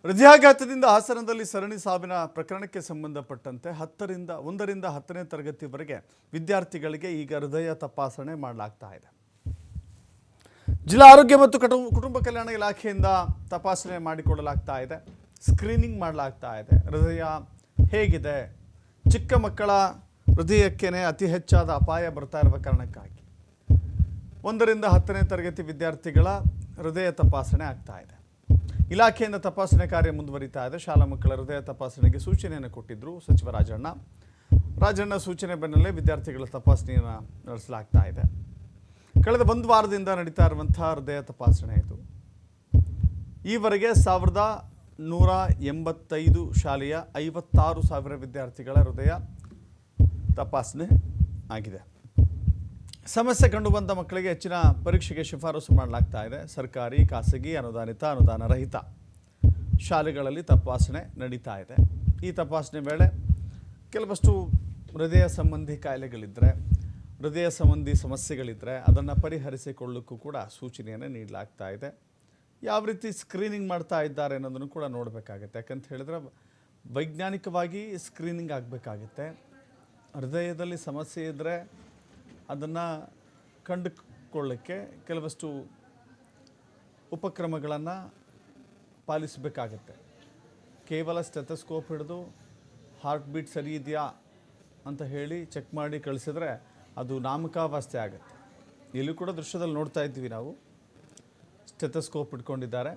ಹೃದಯಾಘಾತದಿಂದ ಹಾಸನದಲ್ಲಿ ಸರಣಿ ಸಾವಿನ ಪ್ರಕರಣಕ್ಕೆ ಸಂಬಂಧಪಟ್ಟಂತೆ 1ರಿಂದ 10ನೇ ತರಗತಿವರೆಗೆ ವಿದ್ಯಾರ್ಥಿಗಳಿಗೆ ಈಗ ಹೃದಯ ತಪಾಸಣೆ ಮಾಡಲಾಗ್ತಾ ಇದೆ. ಜಿಲ್ಲಾ ಆರೋಗ್ಯ ಮತ್ತು ಕುಟುಂಬ ಕಲ್ಯಾಣ ಇಲಾಖೆಯಿಂದ ತಪಾಸಣೆ ಮಾಡಿಕೊಳ್ಳಲಾಗ್ತಾ ಇದೆ. ಸ್ಕ್ರೀನಿಂಗ್ ಮಾಡಲಾಗ್ತಾ ಇದೆ. ಹೃದಯ ಹೇಗಿದೆ, ಚಿಕ್ಕ ಮಕ್ಕಳ ಹೃದಯಕ್ಕೇನೆ ಅತಿ ಹೆಚ್ಚಾದ ಅಪಾಯ ಬರ್ತಾ ಇರುವ ಕಾರಣಕ್ಕಾಗಿ 1ರಿಂದ 10ನೇ ತರಗತಿ ವಿದ್ಯಾರ್ಥಿಗಳ ಹೃದಯ ತಪಾಸಣೆ ಆಗ್ತಾ ಇದೆ. ಇಲಾಖೆಯಿಂದ ತಪಾಸಣೆ ಕಾರ್ಯ ಮುಂದುವರಿತಾ ಇದೆ. ಶಾಲಾ ಮಕ್ಕಳ ಹೃದಯ ತಪಾಸಣೆಗೆ ಸೂಚನೆಯನ್ನು ಕೊಟ್ಟಿದ್ದರು ಸಚಿವ ರಾಜಣ್ಣ ಸೂಚನೆ ಬೆನ್ನಲ್ಲೇ ವಿದ್ಯಾರ್ಥಿಗಳ ತಪಾಸಣೆಯನ್ನು ನಡೆಸಲಾಗ್ತಾ ಇದೆ. ಕಳೆದ 1 ವಾರದಿಂದ ನಡೀತಾ ಇರುವಂತಹ ಹೃದಯ ತಪಾಸಣೆ ಇದು. ಈವರೆಗೆ 1185 ಶಾಲೆಯ 56,000 ವಿದ್ಯಾರ್ಥಿಗಳ ಹೃದಯ ತಪಾಸಣೆ ಆಗಿದೆ. ಸಮಸ್ಯೆ ಕಂಡುಬಂದ ಮಕ್ಕಳಿಗೆ ಹೆಚ್ಚಿನ ಪರೀಕ್ಷೆಗೆ ಶಿಫಾರಸು ಮಾಡಲಾಗ್ತಾ ಇದೆ. ಸರ್ಕಾರಿ, ಖಾಸಗಿ, ಅನುದಾನಿತ, ಅನುದಾನ ರಹಿತ ಶಾಲೆಗಳಲ್ಲಿ ತಪಾಸಣೆ ನಡೀತಾ ಇದೆ. ಈ ತಪಾಸಣೆ ವೇಳೆ ಕೆಲವಷ್ಟು ಹೃದಯ ಸಂಬಂಧಿ ಕಾಯಿಲೆಗಳಿದ್ದರೆ, ಹೃದಯ ಸಂಬಂಧಿ ಸಮಸ್ಯೆಗಳಿದ್ದರೆ ಅದನ್ನು ಪರಿಹರಿಸಿಕೊಳ್ಳಕ್ಕೂ ಕೂಡ ಸೂಚನೆಯನ್ನು ನೀಡಲಾಗ್ತಾ ಇದೆ. ಯಾವ ರೀತಿ ಸ್ಕ್ರೀನಿಂಗ್ ಮಾಡ್ತಾ ಇದ್ದಾರೆ ಅನ್ನೋದನ್ನು ಕೂಡ ನೋಡಬೇಕಾಗತ್ತೆ. ಯಾಕಂತ ಹೇಳಿದ್ರೆ ವೈಜ್ಞಾನಿಕವಾಗಿ ಸ್ಕ್ರೀನಿಂಗ್ ಆಗಬೇಕಾಗುತ್ತೆ. ಹೃದಯದಲ್ಲಿ ಸಮಸ್ಯೆ ಇದ್ದರೆ ಅದನ್ನು ಕಂಡುಕೊಳ್ಳಕ್ಕೆ ಕೆಲವಷ್ಟು ಉಪಕ್ರಮಗಳನ್ನು ಪಾಲಿಸಬೇಕಾಗತ್ತೆ. ಕೇವಲ ಸ್ಟೆಥೋಸ್ಕೋಪ್ ಹಿಡಿದು ಹಾರ್ಟ್ ಬೀಟ್ ಸರಿ ಇದೆಯಾ ಅಂತ ಹೇಳಿ ಚೆಕ್ ಮಾಡಿ ಕಳಿಸಿದ್ರೆ ಅದು ನಾಮಕಾವಸ್ಥೆ ಆಗುತ್ತೆ. ಇಲ್ಲೂ ಕೂಡ ದೃಶ್ಯದಲ್ಲಿ ನೋಡ್ತಾ ಇದ್ದೀವಿ ನಾವು. ಸ್ಟೆಥೋಸ್ಕೋಪ್ ಇಟ್ಕೊಂಡಿದ್ದಾರೆ,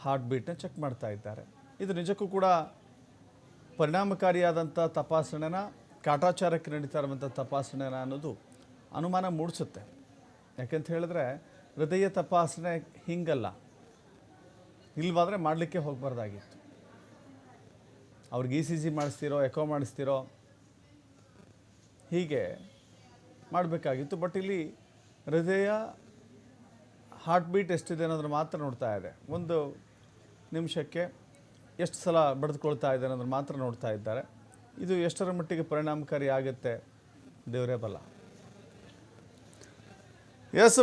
ಹಾರ್ಟ್ ಬೀಟ್ನ ಚೆಕ್ ಮಾಡ್ತಾ ಇದ್ದಾರೆ. ಇದು ನಿಜಕ್ಕೂ ಕೂಡ ಪರಿಣಾಮಕಾರಿಯಾದಂಥ ತಪಾಸಣೆನ, ಕಾಟಾಚಾರಕ್ಕೆ ನಡೀತಾ ಇರುವಂಥ ತಪಾಸಣೆನ ಅನ್ನೋದು ಅನುಮಾನ ಮೂಡಿಸುತ್ತೆ. ಯಾಕೆಂತ ಹೇಳಿದ್ರೆ ಹೃದಯ ತಪಾಸಣೆ ಹಿಂಗಲ್ಲ, ಇಲ್ವಾದರೆ ಮಾಡಲಿಕ್ಕೆ ಹೋಗಬಾರ್ದಾಗಿತ್ತು. ಅವ್ರಿಗೆ ECG ಮಾಡಿಸ್ತಿರೋ, ಎಕೋ ಮಾಡಿಸ್ತಿರೋ ಹೀಗೆ ಮಾಡಬೇಕಾಗಿತ್ತು. ಬಟ್ ಇಲ್ಲಿ ಹೃದಯ ಹಾರ್ಟ್ ಬೀಟ್ ಎಷ್ಟಿದೆ ಅನ್ನೋದನ್ನು ಮಾತ್ರ ನೋಡ್ತಾ ಇದೆ. 1 ನಿಮಿಷಕ್ಕೆ ಎಷ್ಟು ಸಲ ಬಡಿದುಕೊಳ್ತಾ ಇದೆ ಅನ್ನೋದನ್ನು ಮಾತ್ರ ನೋಡ್ತಾ ಇದ್ದಾರೆ. ಇದು ಎಷ್ಟರ ಮಟ್ಟಿಗೆ ಪರಿಣಾಮಕಾರಿ ಆಗುತ್ತೆ ದೇವರೇ ಬಲ್ಲ.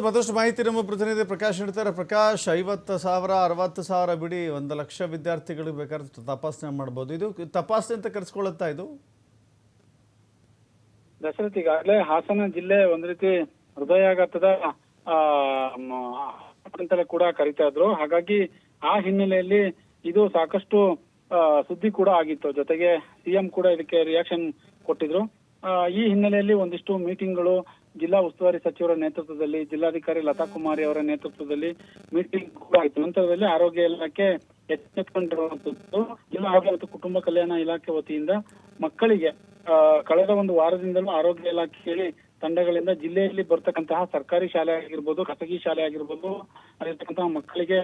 ಮತ್ತಷ್ಟು ಮಾಹಿತಿ ನಮ್ಮ ಪ್ರತಿನಿಧಿ ಪ್ರಕಾಶ್ ನೀಡ್ತಾರೆ. ಪ್ರಕಾಶ್, 50,000 60,000 ಬಿಡಿ, 1 ಲಕ್ಷ ವಿದ್ಯಾರ್ಥಿಗಳಿಗೆ ಬೇಕಾದ್ರೆ ತಪಾಸಣೆ ಮಾಡ್ಬೋದು. ಇದು ತಪಾಸಣೆ ಅಂತ ಕರೆಸ್ಕೊಳ್ಳುತ್ತಾ ಇದು? ದಶರಥ್, ಈಗಾಗಲೇ ಹಾಸನ ಜಿಲ್ಲೆ ಒಂದ್ ರೀತಿ ಹೃದಯಾಘಾತದ ಅಂತಲೇ ಕೂಡ ಕರಿತಾ ಇದ್ರು. ಹಾಗಾಗಿ ಆ ಹಿನ್ನೆಲೆಯಲ್ಲಿ ಇದು ಸಾಕಷ್ಟು ಸುದ್ದಿ ಕೂಡ ಆಗಿತ್ತು. ಜೊತೆಗೆ CM ಕೂಡ ಇದಕ್ಕೆ ರಿಯಾಕ್ಷನ್ ಕೊಟ್ಟಿದ್ರು. ಈ ಹಿನ್ನೆಲೆಯಲ್ಲಿ ಒಂದಿಷ್ಟು ಮೀಟಿಂಗ್ಗಳು ಜಿಲ್ಲಾ ಉಸ್ತುವಾರಿ ಸಚಿವರ ನೇತೃತ್ವದಲ್ಲಿ, ಜಿಲ್ಲಾಧಿಕಾರಿ ಲತಾ ಕುಮಾರಿ ಅವರ ನೇತೃತ್ವದಲ್ಲಿ ಮೀಟಿಂಗ್ ಕೂಡ ಆಯಿತು. ನಂತರದಲ್ಲಿ ಆರೋಗ್ಯ ಇಲಾಖೆ ಎಚ್ಚೆತ್ತುಕೊಂಡಿರುವಂತದ್ದು. ಜಿಲ್ಲಾ ಆರೋಗ್ಯ ಮತ್ತು ಕುಟುಂಬ ಕಲ್ಯಾಣ ಇಲಾಖೆ ವತಿಯಿಂದ ಮಕ್ಕಳಿಗೆ ಕಳೆದ 1 ವಾರದಿಂದಲೂ ಆರೋಗ್ಯ ಇಲಾಖೆಯಲ್ಲಿ ತಂಡಗಳಿಂದ ಜಿಲ್ಲೆಯಲ್ಲಿ ಬರ್ತಕ್ಕಂತಹ ಸರ್ಕಾರಿ ಶಾಲೆ ಆಗಿರ್ಬೋದು, ಖಾಸಗಿ ಶಾಲೆ ಆಗಿರ್ಬೋದು, ಅಲ್ಲಿರ್ತಕ್ಕಂತಹ ಮಕ್ಕಳಿಗೆ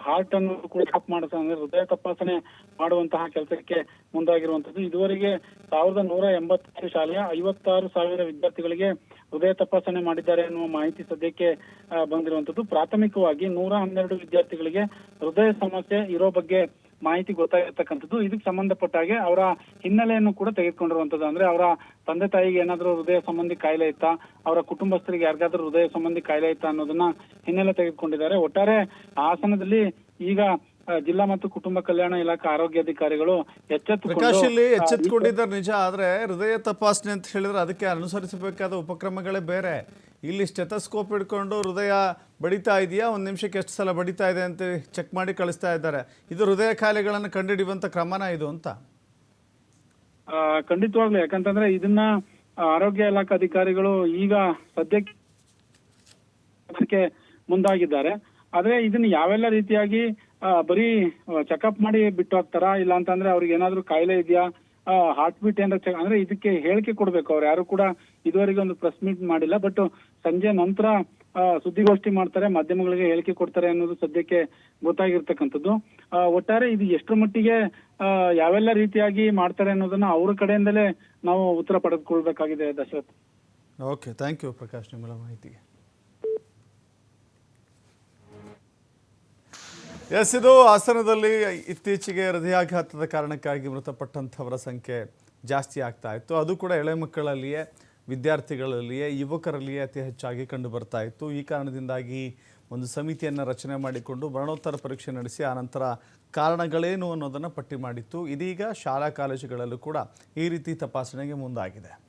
ಹಾರ್ಟ್ ಅನ್ನು ಕೂಡ ಚೆಕ್ ಅಂದ್ರೆ ಹೃದಯ ತಪಾಸಣೆ ಮಾಡುವಂತಹ ಕೆಲಸಕ್ಕೆ ಮುಂದಾಗಿರುವಂತದ್ದು. ಇದುವರೆಗೆ 1185 ಶಾಲೆಯ 56,000 ವಿದ್ಯಾರ್ಥಿಗಳಿಗೆ ಹೃದಯ ತಪಾಸಣೆ ಮಾಡಿದ್ದಾರೆ ಎನ್ನುವ ಮಾಹಿತಿ ಸದ್ಯಕ್ಕೆ ಬಂದಿರುವಂತದ್ದು. ಪ್ರಾಥಮಿಕವಾಗಿ 112 ವಿದ್ಯಾರ್ಥಿಗಳಿಗೆ ಹೃದಯ ಸಮಸ್ಯೆ ಇರೋ ಬಗ್ಗೆ ಮಾಹಿತಿ ಗೊತ್ತಾಗಿರ್ತಕ್ಕಂಥದ್ದು. ಇದಕ್ಕೆ ಸಂಬಂಧಪಟ್ಟ ಹಾಗೆ ಅವರ ಹಿನ್ನೆಲೆಯನ್ನು ಕೂಡ ತೆಗೆದುಕೊಂಡಿರುವಂತದ್ದು. ಅಂದ್ರೆ ಅವರ ತಂದೆ ತಾಯಿಗೆ ಏನಾದ್ರೂ ಹೃದಯ ಸಂಬಂಧಿ ಕಾಯಿಲೆ ಇತ್ತಾ, ಅವರ ಕುಟುಂಬಸ್ಥರಿಗೆ ಯಾರಿಗಾದ್ರೂ ಹೃದಯ ಸಂಬಂಧಿ ಕಾಯಿಲೆ ಇತ್ತಾ ಅನ್ನೋದನ್ನ ಹಿನ್ನೆಲೆ ತೆಗೆದುಕೊಂಡಿದ್ದಾರೆ. ಒಟ್ಟಾರೆ ಹಾಸನದಲ್ಲಿ ಈಗ ಜಿಲ್ಲಾ ಮತ್ತು ಕುಟುಂಬ ಕಲ್ಯಾಣ ಇಲಾಖೆ ಆರೋಗ್ಯಾಧಿಕಾರಿಗಳು ಎಚ್ಚೆತ್ತುಕೊಂಡಿದ್ದಾರೆ ನಿಜ. ಆದ್ರೆ ಹೃದಯ ತಪಾಸಣೆ ಅಂತ ಹೇಳಿದ್ರೆ ಅದಕ್ಕೆ ಅನುಸರಿಸಬೇಕಾದ ಉಪಕ್ರಮಗಳೇ ಬೇರೆ. ಇಲ್ಲಿ ಸ್ಟೆಥೋಸ್ಕೋಪ್ ಹಿಡ್ಕೊಂಡು ಹೃದಯ ಬಡಿತಾ ಇದೆಯಾ, 1 ನಿಮಿಷಕ್ಕೆ ಎಷ್ಟು ಸಲ ಬಡಿತಾ ಇದೆ ಅಂತ ಚೆಕ್ ಮಾಡಿ ಕಳಿಸ್ತಾ ಇದ್ದಾರೆ. ಇದು ಹೃದಯ ಕಾಯಿಲೆಗಳನ್ನು ಕಂಡುಹಿಡಿಯುವಂತ ಕ್ರಮನ ಇದು ಅಂತ? ಖಂಡಿತವಾಗ್ಲು. ಯಾಕಂತಂದ್ರೆ ಇದನ್ನ ಆರೋಗ್ಯ ಇಲಾಖೆ ಅಧಿಕಾರಿಗಳು ಈಗ ಸದ್ಯಕ್ಕೆ ಮುಂದಾಗಿದ್ದಾರೆ. ಆದ್ರೆ ಇದನ್ನ ಯಾವೆಲ್ಲ ರೀತಿಯಾಗಿ ಬರೀ ಚೆಕಪ್ ಮಾಡಿ ಬಿಟ್ಟು ಹೋಗ್ತಾರಾ, ಇಲ್ಲ ಅಂತಂದ್ರೆ ಅವ್ರಿಗೆ ಏನಾದ್ರು ಕಾಯಿಲೆ ಇದೆಯಾ, ಹಾರ್ಟ್ ಬೀಟ್ ಏನಾದ್ರು ಚೆಕ್ ಅಂದ್ರೆ ಇದಕ್ಕೆ ಹೇಳಿಕೆ ಕೊಡ್ಬೇಕು. ಅವ್ರು ಯಾರು ಕೂಡ ಇದುವರೆಗೆ ಒಂದು ಪ್ರೆಸ್ ಮೀಟ್ ಮಾಡಿಲ್ಲ. ಬಟ್ ಸಂಜೆ ನಂತರ ಸುದ್ದಿಗೋಷ್ಠಿ ಮಾಡ್ತಾರೆ, ಮಾಧ್ಯಮಗಳಿಗೆ ಹೇಳಿಕೆ ಕೊಡ್ತಾರೆ ಅನ್ನೋದು ಸದ್ಯಕ್ಕೆ ಗೊತ್ತಾಗಿರ್ತಕ್ಕಂಥದ್ದು. ಒಟ್ಟಾರೆ ಇದು ಎಷ್ಟರ ಮಟ್ಟಿಗೆ ಯಾವೆಲ್ಲ ರೀತಿಯಾಗಿ ಮಾಡ್ತಾರೆ ಅನ್ನೋದನ್ನ ಅವ್ರ ಕಡೆಯಿಂದಲೇ ನಾವು ಉತ್ತರ ಪಡೆದುಕೊಳ್ಬೇಕಾಗಿದೆ. Dasharath, okay, thank you Prakash ನಿಮ್ಮೆಲ್ಲ ಮಾಹಿತಿಗೆ. ಇದು ಹಾಸನದಲ್ಲಿ ಇತ್ತೀಚೆಗೆ ಹೃದಯಾಘಾತದ ಕಾರಣಕ್ಕಾಗಿ ಮೃತಪಟ್ಟಂಥವರ ಸಂಖ್ಯೆ ಜಾಸ್ತಿ ಆಗ್ತಾ ಇತ್ತು. ಅದು ಕೂಡ ಎಳೆ ಮಕ್ಕಳಲ್ಲಿಯೇ, ವಿದ್ಯಾರ್ಥಿಗಳಲ್ಲಿಯೇ, ಯುವಕರಲ್ಲಿಯೇ ಅತಿ ಹೆಚ್ಚಾಗಿ ಕಂಡು ಬರ್ತಾ ಇತ್ತು. ಈ ಕಾರಣದಿಂದಾಗಿ ಒಂದು ಸಮಿತಿಯನ್ನು ರಚನೆ ಮಾಡಿಕೊಂಡು ಮರಣೋತ್ತರ ಪರೀಕ್ಷೆ ನಡೆಸಿ ಆನಂತರ ಕಾರಣಗಳೇನು ಅನ್ನೋದನ್ನು ಪಟ್ಟಿ ಮಾಡಿತ್ತು. ಇದೀಗ ಶಾಲಾ ಕಾಲೇಜುಗಳಲ್ಲೂ ಕೂಡ ಈ ರೀತಿ ತಪಾಸಣೆಗೆ ಮುಂದಾಗಿದೆ.